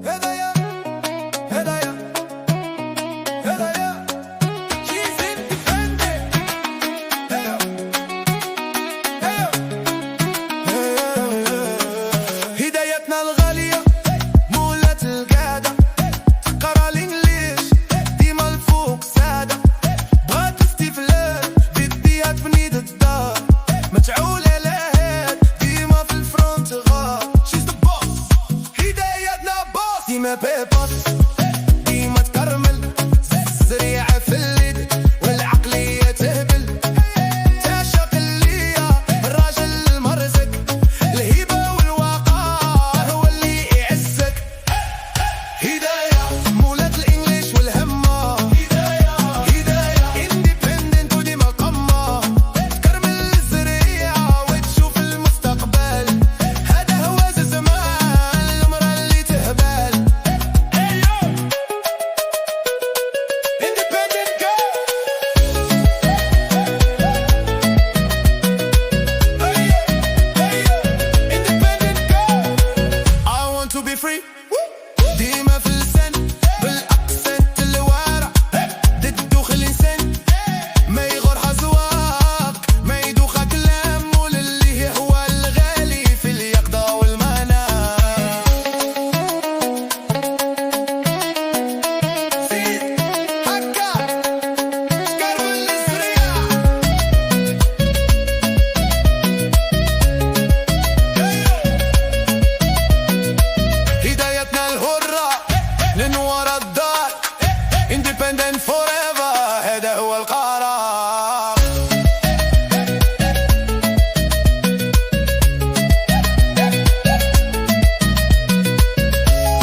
هدايا هدايا هدايا she's independent. هدايتنا الغالية مولة القادة، تقرا الانجليش ديما الفوق سادة، بغات استفلال بديها تبني الدار، متعولة لهاد ديما في الفرونت غار. she's the boss. هدايتنا boss ديما بيبوس، ديما تكرمل سريعة في اليد والعقلية تهبل، تعشق الليا الراجل المرزق، الهيبة والوقار هو اللي يعزك. هدايا مولات الانجليش والهمة، هدايا اندبندنت وديما قمة، تكرمل السريعة وتشوف المستقبل، هذا هو زمان المرأة اللي تهبل. Independent girl. Independent girl. I want to be free.